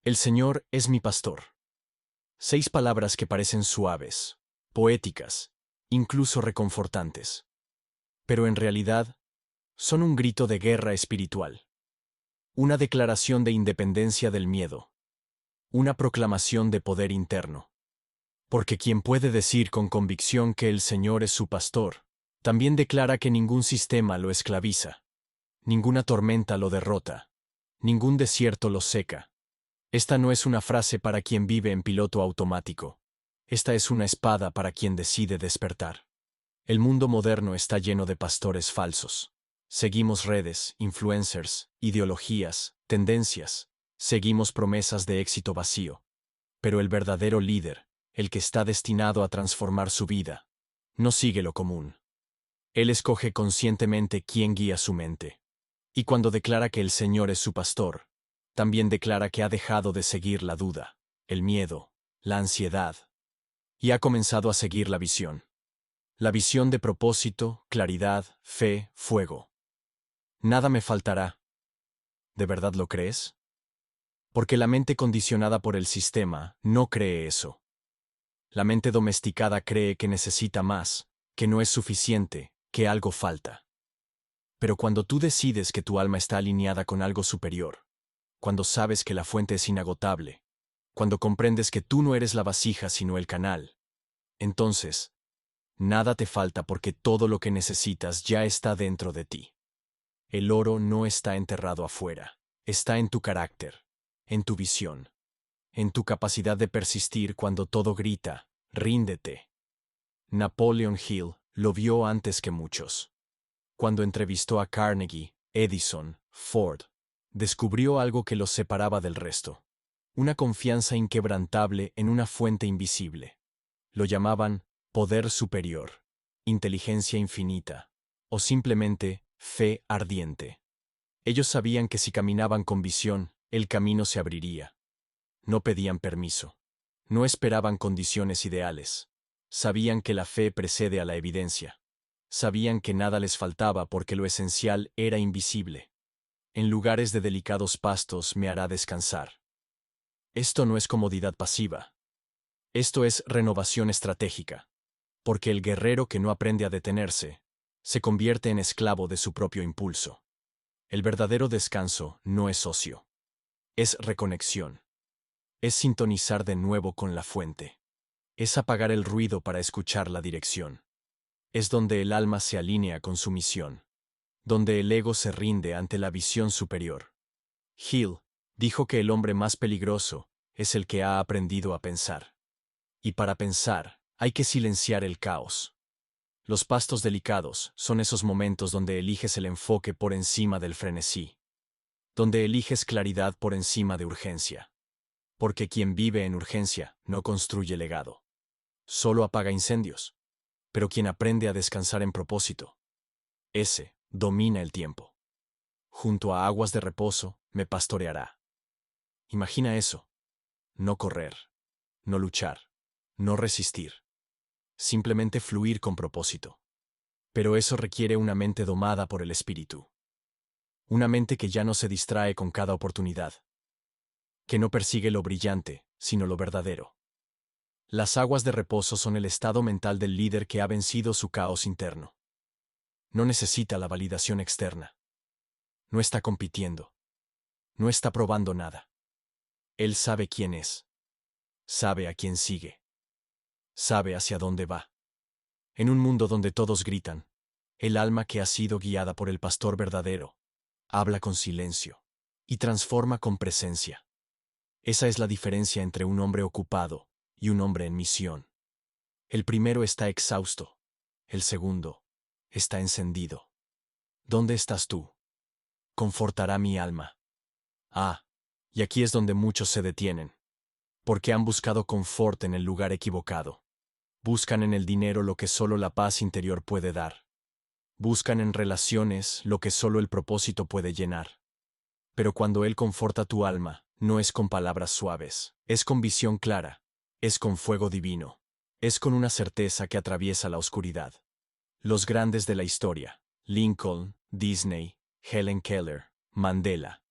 El Señor es mi pastor. 6 palabras que parecen suaves, poéticas, incluso reconfortantes. Pero en realidad, son un grito de guerra espiritual. Una declaración de independencia del miedo. Una proclamación de poder interno. Porque quien puede decir con convicción que el Señor es su pastor, también declara que ningún sistema lo esclaviza. Ninguna tormenta lo derrota. Ningún desierto lo seca. Esta no es una frase para quien vive en piloto automático. Esta es una espada para quien decide despertar. El mundo moderno está lleno de pastores falsos. Seguimos redes, influencers, ideologías, tendencias. Seguimos promesas de éxito vacío. Pero el verdadero líder, el que está destinado a transformar su vida, no sigue lo común. Él escoge conscientemente quién guía su mente. Y cuando declara que el Señor es su pastor, también declara que ha dejado de seguir la duda, el miedo, la ansiedad, y ha comenzado a seguir la visión. La visión de propósito, claridad, fe, fuego. Nada me faltará. ¿De verdad lo crees? Porque la mente condicionada por el sistema no cree eso. La mente domesticada cree que necesita más, que no es suficiente, que algo falta. Pero cuando tú decides que tu alma está alineada con algo superior, cuando sabes que la fuente es inagotable, cuando comprendes que tú no eres la vasija sino el canal, entonces, nada te falta porque todo lo que necesitas ya está dentro de ti. El oro no está enterrado afuera, está en tu carácter, en tu visión, en tu capacidad de persistir cuando todo grita, ríndete. Napoleon Hill lo vio antes que muchos. Cuando entrevistó a Carnegie, Edison, Ford, descubrió algo que los separaba del resto. Una confianza inquebrantable en una fuente invisible. Lo llamaban poder superior, inteligencia infinita, o simplemente fe ardiente. Ellos sabían que si caminaban con visión, el camino se abriría. No pedían permiso. No esperaban condiciones ideales. Sabían que la fe precede a la evidencia. Sabían que nada les faltaba porque lo esencial era invisible. En lugares de delicados pastos me hará descansar. Esto no es comodidad pasiva. Esto es renovación estratégica. Porque el guerrero que no aprende a detenerse, se convierte en esclavo de su propio impulso. El verdadero descanso no es ocio. Es reconexión. Es sintonizar de nuevo con la fuente. Es apagar el ruido para escuchar la dirección. Es donde el alma se alinea con su misión. Donde el ego se rinde ante la visión superior. Hill dijo que el hombre más peligroso es el que ha aprendido a pensar. Y para pensar, hay que silenciar el caos. Los pastos delicados son esos momentos donde eliges el enfoque por encima del frenesí. Donde eliges claridad por encima de urgencia. Porque quien vive en urgencia no construye legado. Solo apaga incendios. Pero quien aprende a descansar en propósito, ese domina el tiempo. Junto a aguas de reposo me pastoreará. Imagina eso. No correr. No luchar. No resistir. Simplemente fluir con propósito. Pero eso requiere una mente domada por el espíritu. Una mente que ya no se distrae con cada oportunidad. Que no persigue lo brillante, sino lo verdadero. Las aguas de reposo son el estado mental del líder que ha vencido su caos interno. No necesita la validación externa. No está compitiendo. No está probando nada. Él sabe quién es. Sabe a quién sigue. Sabe hacia dónde va. En un mundo donde todos gritan, el alma que ha sido guiada por el pastor verdadero, habla con silencio y transforma con presencia. Esa es la diferencia entre un hombre ocupado y un hombre en misión. El primero está exhausto. El segundo está encendido. ¿Dónde estás tú? Confortará mi alma. Ah, y aquí es donde muchos se detienen. Porque han buscado confort en el lugar equivocado. Buscan en el dinero lo que solo la paz interior puede dar. Buscan en relaciones lo que solo el propósito puede llenar. Pero cuando Él conforta tu alma, no es con palabras suaves, es con visión clara, es con fuego divino, es con una certeza que atraviesa la oscuridad. Los grandes de la historia, Lincoln, Disney, Helen Keller, Mandela,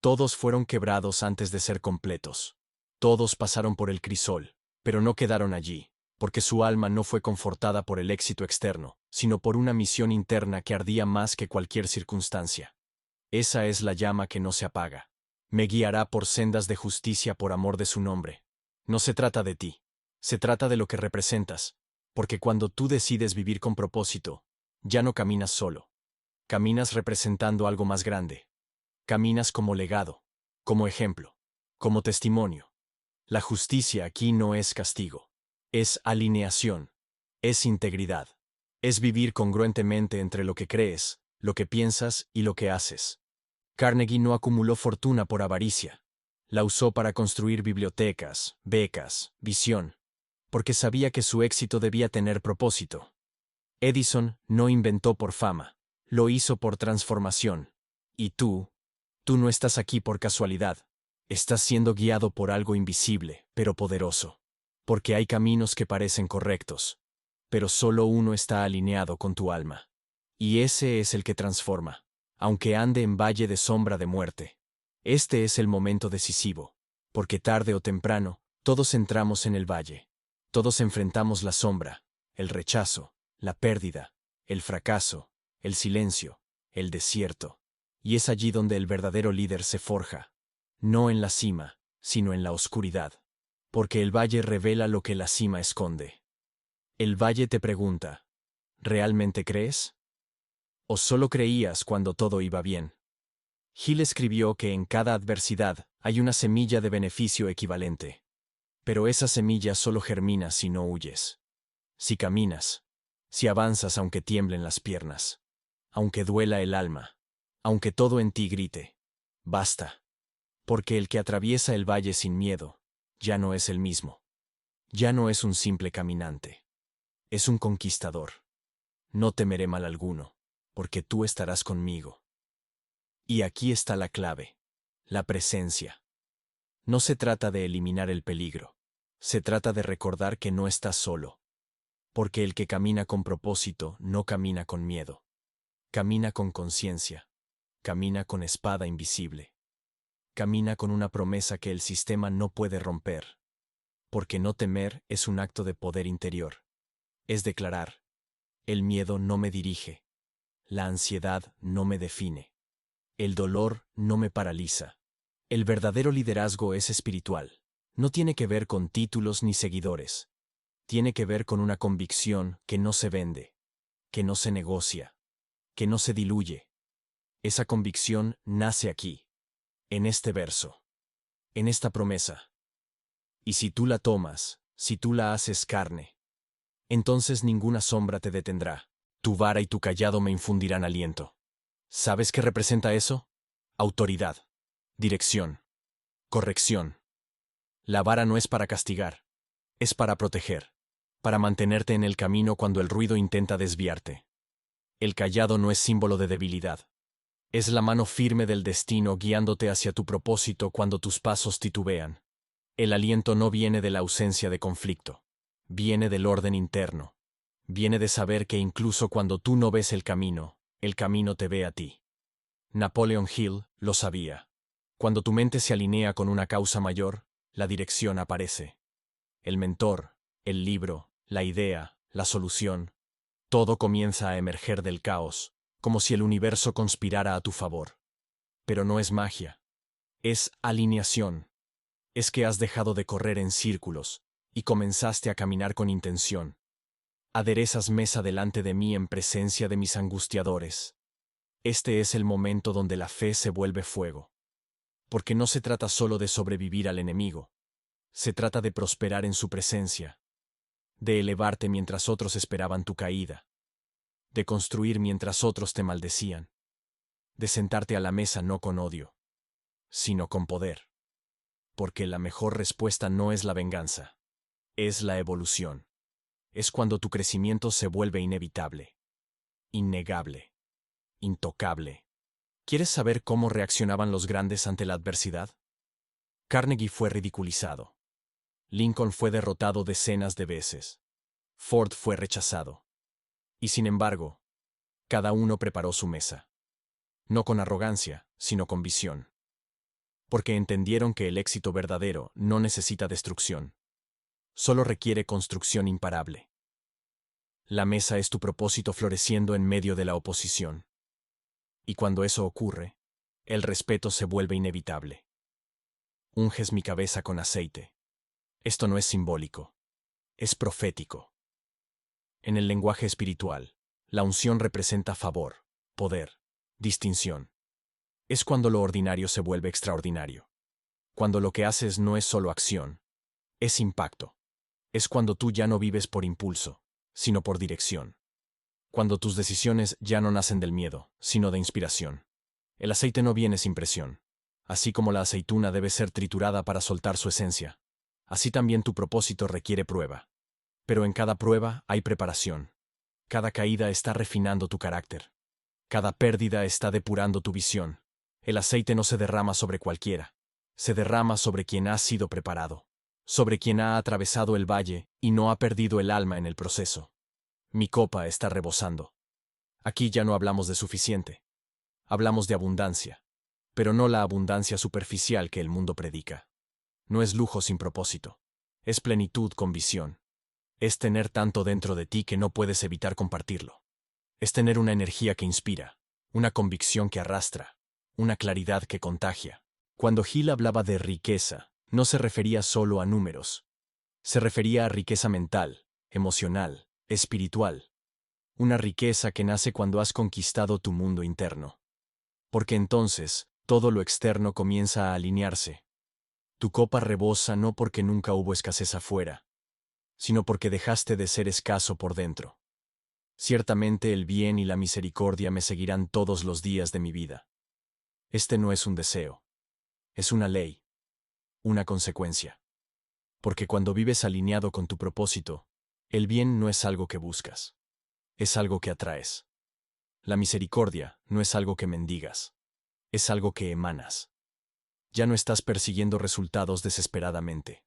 Todos fueron quebrados antes de ser completos. Todos pasaron por el crisol, pero no quedaron allí, porque su alma no fue confortada por el éxito externo, sino por una misión interna que ardía más que cualquier circunstancia. Esa es la llama que no se apaga. Me guiará por sendas de justicia por amor de su nombre. No se trata de ti, se trata de lo que representas, porque cuando tú decides vivir con propósito, ya no caminas solo. Caminas representando algo más grande. Caminas como legado, como ejemplo, como testimonio. La justicia aquí no es castigo, es alineación, es integridad, es vivir congruentemente entre lo que crees, lo que piensas y lo que haces. Carnegie no acumuló fortuna por avaricia. La usó para construir bibliotecas, becas, visión, porque sabía que su éxito debía tener propósito. Edison no inventó por fama, lo hizo por transformación. Y tú no estás aquí por casualidad. Estás siendo guiado por algo invisible, pero poderoso. Porque hay caminos que parecen correctos, pero solo uno está alineado con tu alma. Y ese es el que transforma, aunque ande en valle de sombra de muerte. Este es el momento decisivo, porque tarde o temprano, todos entramos en el valle. Todos enfrentamos la sombra, el rechazo, la pérdida, el fracaso, el silencio, el desierto. Y es allí donde el verdadero líder se forja, no en la cima, sino en la oscuridad. Porque el valle revela lo que la cima esconde. El valle te pregunta, ¿realmente crees? ¿O solo creías cuando todo iba bien? Hill escribió que en cada adversidad hay una semilla de beneficio equivalente. Pero esa semilla solo germina si no huyes. Si caminas, si avanzas aunque tiemblen las piernas, aunque duela el alma, aunque todo en ti grite, basta. Porque el que atraviesa el valle sin miedo, ya no es el mismo. Ya no es un simple caminante. Es un conquistador. No temeré mal alguno, porque tú estarás conmigo. Y aquí está la clave, la presencia. No se trata de eliminar el peligro, se trata de recordar que no estás solo. Porque el que camina con propósito no camina con miedo. Camina con conciencia. Camina con espada invisible. Camina con una promesa que el sistema no puede romper. Porque no temer es un acto de poder interior. Es declarar, el miedo no me dirige. La ansiedad no me define. El dolor no me paraliza. El verdadero liderazgo es espiritual. No tiene que ver con títulos ni seguidores. Tiene que ver con una convicción que no se vende, que no se negocia, que no se diluye. Esa convicción nace aquí, en este verso, en esta promesa. Y si tú la tomas, si tú la haces carne, entonces ninguna sombra te detendrá. Tu vara y tu cayado me infundirán aliento. ¿Sabes qué representa eso? Autoridad, dirección, corrección. La vara no es para castigar, es para proteger, para mantenerte en el camino cuando el ruido intenta desviarte. El cayado no es símbolo de debilidad. Es la mano firme del destino guiándote hacia tu propósito cuando tus pasos titubean. El aliento no viene de la ausencia de conflicto, viene del orden interno. Viene de saber que incluso cuando tú no ves el camino te ve a ti. Napoleon Hill lo sabía. Cuando tu mente se alinea con una causa mayor, la dirección aparece. El mentor, el libro, la idea, la solución, todo comienza a emerger del caos, como si el universo conspirara a tu favor. Pero no es magia. Es alineación. Es que has dejado de correr en círculos y comenzaste a caminar con intención. Aderezas mesa delante de mí en presencia de mis angustiadores. Este es el momento donde la fe se vuelve fuego. Porque no se trata solo de sobrevivir al enemigo. Se trata de prosperar en su presencia. De elevarte mientras otros esperaban tu caída. De construir mientras otros te maldecían. De sentarte a la mesa no con odio, sino con poder. Porque la mejor respuesta no es la venganza. Es la evolución. Es cuando tu crecimiento se vuelve inevitable. Innegable. Intocable. ¿Quieres saber cómo reaccionaban los grandes ante la adversidad? Carnegie fue ridiculizado. Lincoln fue derrotado decenas de veces. Ford fue rechazado. Y sin embargo, cada uno preparó su mesa. No con arrogancia, sino con visión. porque entendieron que el éxito verdadero no necesita destrucción, solo requiere construcción imparable. La mesa es tu propósito floreciendo en medio de la oposición. Y cuando eso ocurre, el respeto se vuelve inevitable. Unges mi cabeza con aceite. Esto no es simbólico, es profético. En el lenguaje espiritual, la unción representa favor, poder, distinción. Es cuando lo ordinario se vuelve extraordinario. Cuando lo que haces no es solo acción, es impacto. Es cuando tú ya no vives por impulso, sino por dirección. Cuando tus decisiones ya no nacen del miedo, sino de inspiración. El aceite no viene sin presión. Así como la aceituna debe ser triturada para soltar su esencia, así también tu propósito requiere prueba. Pero en cada prueba hay preparación. Cada caída está refinando tu carácter. Cada pérdida está depurando tu visión. El aceite no se derrama sobre cualquiera. Se derrama sobre quien ha sido preparado. Sobre quien ha atravesado el valle y no ha perdido el alma en el proceso. Mi copa está rebosando. Aquí ya no hablamos de suficiente. Hablamos de abundancia. Pero no la abundancia superficial que el mundo predica. No es lujo sin propósito. Es plenitud con visión. Es tener tanto dentro de ti que no puedes evitar compartirlo. Es tener una energía que inspira, una convicción que arrastra, una claridad que contagia. Cuando Gil hablaba de riqueza, no se refería solo a números. Se refería a riqueza mental, emocional, espiritual. Una riqueza que nace cuando has conquistado tu mundo interno. Porque entonces, todo lo externo comienza a alinearse. Tu copa rebosa no porque nunca hubo escasez afuera, sino porque dejaste de ser escaso por dentro. Ciertamente el bien y la misericordia me seguirán todos los días de mi vida. Este no es un deseo. Es una ley. Una consecuencia. Porque cuando vives alineado con tu propósito, el bien no es algo que buscas. Es algo que atraes. La misericordia no es algo que mendigas. Es algo que emanas. Ya no estás persiguiendo resultados desesperadamente.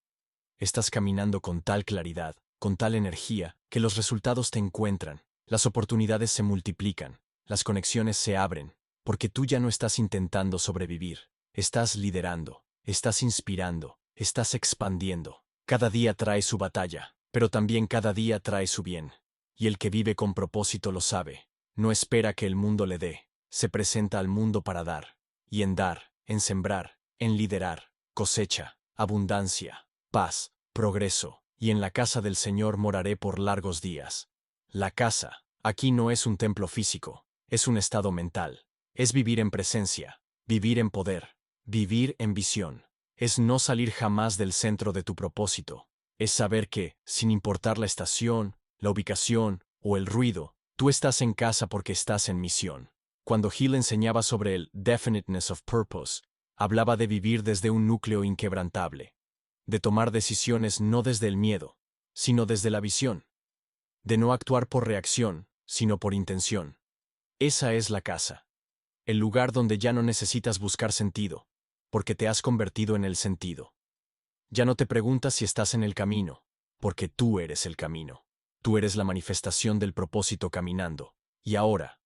Estás caminando con tal claridad, con tal energía, que los resultados te encuentran. Las oportunidades se multiplican, las conexiones se abren, porque tú ya no estás intentando sobrevivir, estás liderando, estás inspirando, estás expandiendo. Cada día trae su batalla, pero también cada día trae su bien. Y el que vive con propósito lo sabe, no espera que el mundo le dé, se presenta al mundo para dar, y en sembrar, en liderar, cosecha, abundancia, paz, progreso, y en la casa del Señor moraré por largos días. La casa, aquí no es un templo físico, es un estado mental. Es vivir en presencia, vivir en poder, vivir en visión. Es no salir jamás del centro de tu propósito. Es saber que, sin importar la estación, la ubicación o el ruido, tú estás en casa porque estás en misión. Cuando Hill enseñaba sobre el definiteness of purpose, hablaba de vivir desde un núcleo inquebrantable, de tomar decisiones no desde el miedo, sino desde la visión. De no actuar por reacción, sino por intención. Esa es la casa. El lugar donde ya no necesitas buscar sentido, porque te has convertido en el sentido. Ya no te preguntas si estás en el camino, porque tú eres el camino. Tú eres la manifestación del propósito caminando. Y ahora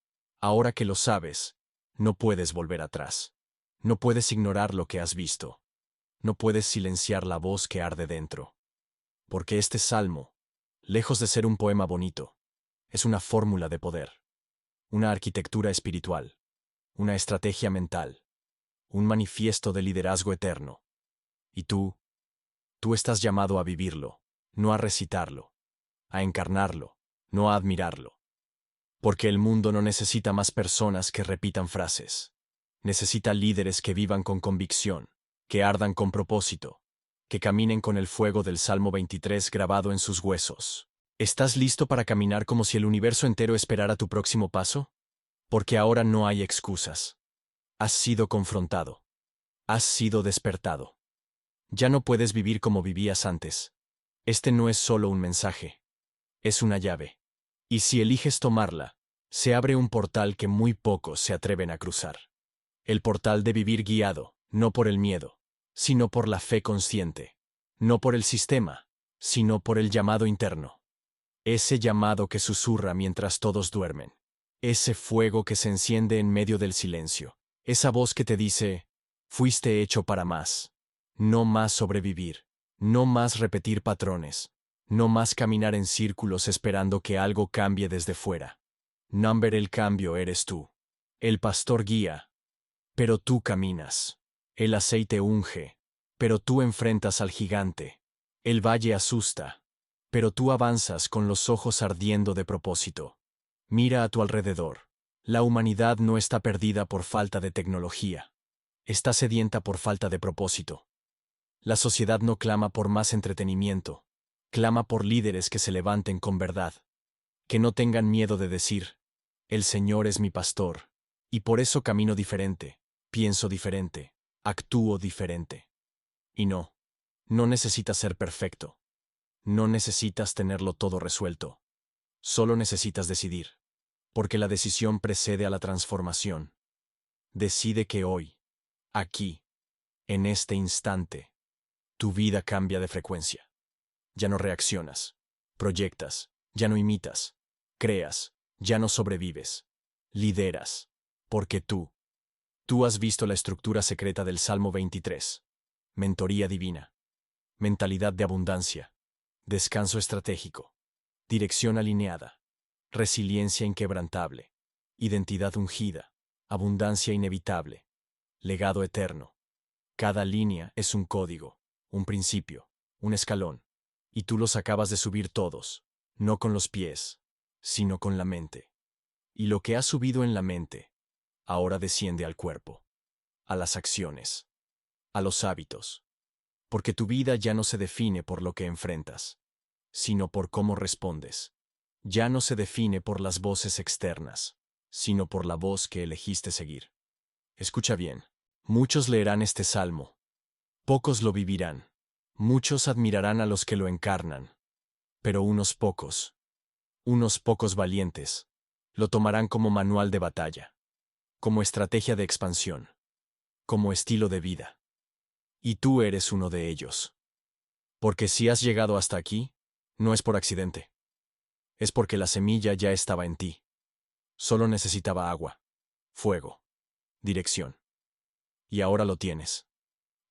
que lo sabes, no puedes volver atrás. No puedes ignorar lo que has visto. No puedes silenciar la voz que arde dentro. Porque este salmo, lejos de ser un poema bonito, es una fórmula de poder, una arquitectura espiritual, una estrategia mental, un manifiesto de liderazgo eterno. Y tú estás llamado a vivirlo, no a recitarlo, a encarnarlo, no a admirarlo. Porque el mundo no necesita más personas que repitan frases. Necesita líderes que vivan con convicción, que ardan con propósito, que caminen con el fuego del Salmo 23 grabado en sus huesos. ¿Estás listo para caminar como si el universo entero esperara tu próximo paso? Porque ahora no hay excusas. Has sido confrontado. Has sido despertado. Ya no puedes vivir como vivías antes. Este no es solo un mensaje. Es una llave. Y si eliges tomarla, se abre un portal que muy pocos se atreven a cruzar. El portal de vivir guiado, no por el miedo, sino por la fe consciente. No por el sistema, sino por el llamado interno. Ese llamado que susurra mientras todos duermen. Ese fuego que se enciende en medio del silencio. Esa voz que te dice, Fuiste hecho para más. No más sobrevivir. No más repetir patrones. No más caminar en círculos esperando que algo cambie desde fuera. Number, el cambio eres tú. El pastor guía, pero tú caminas. El aceite unge, pero tú enfrentas al gigante. El valle asusta, pero tú avanzas con los ojos ardiendo de propósito. Mira a tu alrededor. La humanidad no está perdida por falta de tecnología. Está sedienta por falta de propósito. La sociedad no clama por más entretenimiento. Clama por líderes que se levanten con verdad. Que no tengan miedo de decir, el Señor es mi pastor, y por eso camino diferente, pienso diferente, actúo diferente. Y no necesitas ser perfecto. No necesitas tenerlo todo resuelto. Solo necesitas decidir. Porque la decisión precede a la transformación. Decide que hoy, aquí, en este instante, tu vida cambia de frecuencia. Ya no reaccionas, proyectas, ya no imitas, creas, ya no sobrevives, lideras, porque tú has visto la estructura secreta del Salmo 23. Mentoría divina, mentalidad de abundancia, descanso estratégico, dirección alineada, resiliencia inquebrantable, identidad ungida, abundancia inevitable, legado eterno. Cada línea es un código, un principio, un escalón, y tú los acabas de subir todos, no con los pies, sino con la mente. Y lo que has subido en la mente, ahora desciende al cuerpo, a las acciones, a los hábitos, porque tu vida ya no se define por lo que enfrentas, sino por cómo respondes. Ya no se define por las voces externas, sino por la voz que elegiste seguir. Escucha bien, muchos leerán este salmo, pocos lo vivirán, muchos admirarán a los que lo encarnan, pero unos pocos valientes, lo tomarán como manual de batalla, como estrategia de expansión, como estilo de vida. Y tú eres uno de ellos. Porque si has llegado hasta aquí, no es por accidente. Es porque la semilla ya estaba en ti. Solo necesitaba agua, fuego, dirección. Y ahora lo tienes.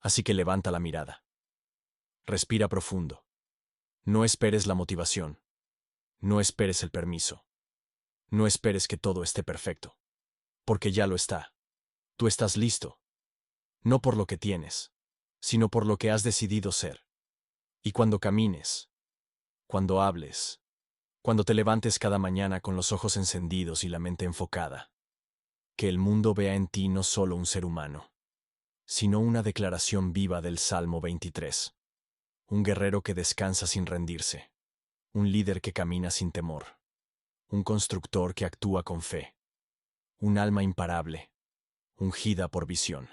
Así que levanta la mirada. Respira profundo. No esperes la motivación. No esperes el permiso. No esperes que todo esté perfecto. Porque ya lo está. Tú estás listo. No por lo que tienes, sino por lo que has decidido ser. Y cuando camines, cuando hables, cuando te levantes cada mañana con los ojos encendidos y la mente enfocada, que el mundo vea en ti no solo un ser humano, sino una declaración viva del Salmo 23. Un guerrero que descansa sin rendirse, un líder que camina sin temor, un constructor que actúa con fe, un alma imparable, ungida por visión.